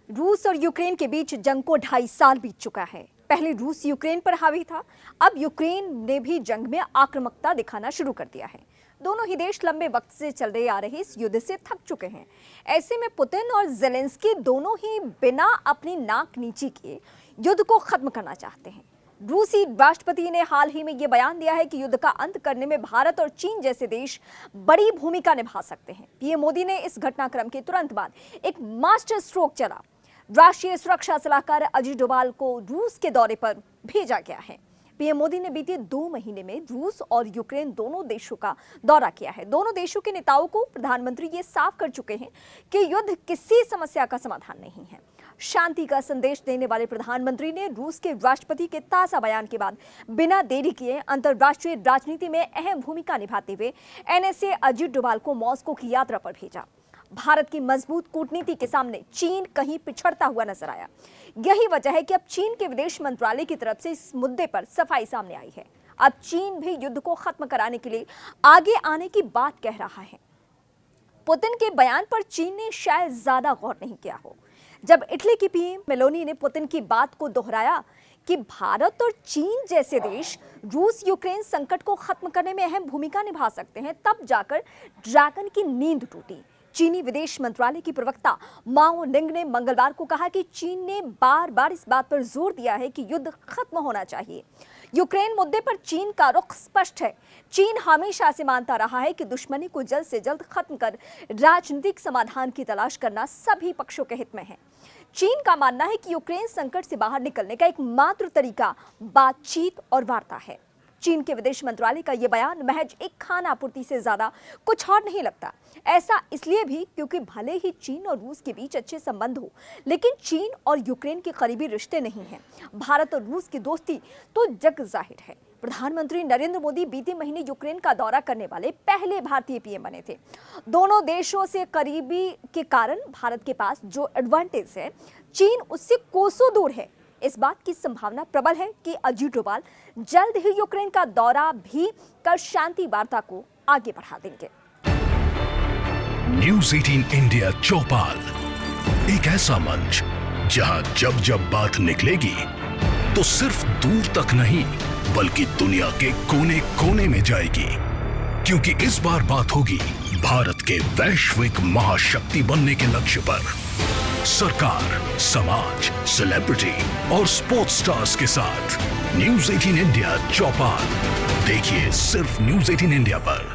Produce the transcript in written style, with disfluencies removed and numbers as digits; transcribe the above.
रूस और यूक्रेन के बीच जंग को 2.5 साल बीत चुका है। पहले रूस यूक्रेन पर हावी था, अब यूक्रेन ने भी जंग में आक्रामकता दिखाना शुरू कर दिया है। दोनों ही देश लंबे वक्त से चल आ रहे इस युद्ध से थक चुके हैं। ऐसे में पुतिन और जेलेंस्की दोनों ही बिना अपनी नाक नीची किए युद्ध को खत्म करना चाहते हैं। रूसी राष्ट्रपति ने हाल ही में यह बयान दिया है कि युद्ध का अंत करने में भारत और चीन जैसे देश बड़ी भूमिका निभा सकते हैं। पीएम मोदी ने इस घटनाक्रम के तुरंत बाद एक मास्टर स्ट्रोक चला। राष्ट्रीय सुरक्षा सलाहकार अजीत डोभाल को रूस के दौरे पर भेजा गया है। पीएम मोदी ने बीते 2 महीने में रूस और यूक्रेन दोनों देशों का दौरा किया है। दोनों देशों के नेताओं को प्रधानमंत्री ये साफ कर चुके हैं कि युद्ध किसी समस्या का समाधान नहीं है। शांति का संदेश देने वाले प्रधानमंत्री ने रूस के राष्ट्रपति के ताजा बयान के बाद बिना देरी किए अंतर्राष्ट्रीय राजनीति में अहम भूमिका निभाते हुए एनएसए अजीत डोभाल को मॉस्को की यात्रा पर भेजा। भारत की मजबूत कूटनीति के सामने चीन कहीं पिछड़ता हुआ नजर आया। यही वजह है कि अब चीन के विदेश मंत्रालय की तरफ से इस मुद्दे पर सफाई सामने आई है। अब चीन भी युद्ध को खत्म कराने के लिए आगे आने की बात कह रहा है। पुतिन के बयान पर चीन ने शायद ज्यादा गौर नहीं किया हो। जब इटली की पीएम मेलोनी ने पुतिन की बात को दोहराया कि भारत और चीन जैसे देश रूस यूक्रेन संकट को खत्म करने में अहम भूमिका निभा सकते हैं, तब जाकर ड्रैगन की नींद टूटी। चीनी विदेश मंत्रालय की प्रवक्ता माओ निंग ने मंगलवार को कहा कि चीन ने बार बार इस बात पर जोर दिया है कि युद्ध खत्म होना चाहिए। यूक्रेन मुद्दे पर चीन का रुख स्पष्ट है। चीन हमेशा से मानता रहा है कि दुश्मनी को जल्द से जल्द खत्म कर राजनीतिक समाधान की तलाश करना सभी पक्षों के हित में है। चीन का मानना है कि यूक्रेन संकट से बाहर निकलने का एकमात्र तरीका बातचीत और वार्ता है। चीन के विदेश मंत्रालय का यह बयान महज एक खाना आपूर्ति से ज्यादा कुछ और नहीं लगता। ऐसा इसलिए भी क्योंकि भले ही चीन और रूस के बीच अच्छे संबंध हो, लेकिन चीन और यूक्रेन के करीबी रिश्ते नहीं हैं। भारत और रूस की दोस्ती तो जग जाहिर है। प्रधानमंत्री नरेंद्र मोदी बीते महीने यूक्रेन का दौरा करने वाले पहले भारतीय पीएम बने थे। दोनों देशों से करीबी के कारण भारत के पास जो एडवांटेज है, चीन उससे कोसों दूर है। इस बात की संभावना प्रबल है कि अजीत डोभाल जल्द ही यूक्रेन का दौरा भी कर शांति वार्ता को आगे बढ़ा देंगे। न्यूज़ 18 इंडिया चौपाल, एक ऐसा मंच जहां जब जब बात निकलेगी तो सिर्फ दूर तक नहीं बल्कि दुनिया के कोने कोने में जाएगी, क्योंकि इस बार बात होगी भारत के वैश्विक महाशक्ति बनने के लक्ष्य पर। सरकार, समाज, सेलिब्रिटी और स्पोर्ट्स स्टार्स के साथ न्यूज़ 18 इंडिया चौपाल देखिए सिर्फ न्यूज़ 18 इंडिया पर।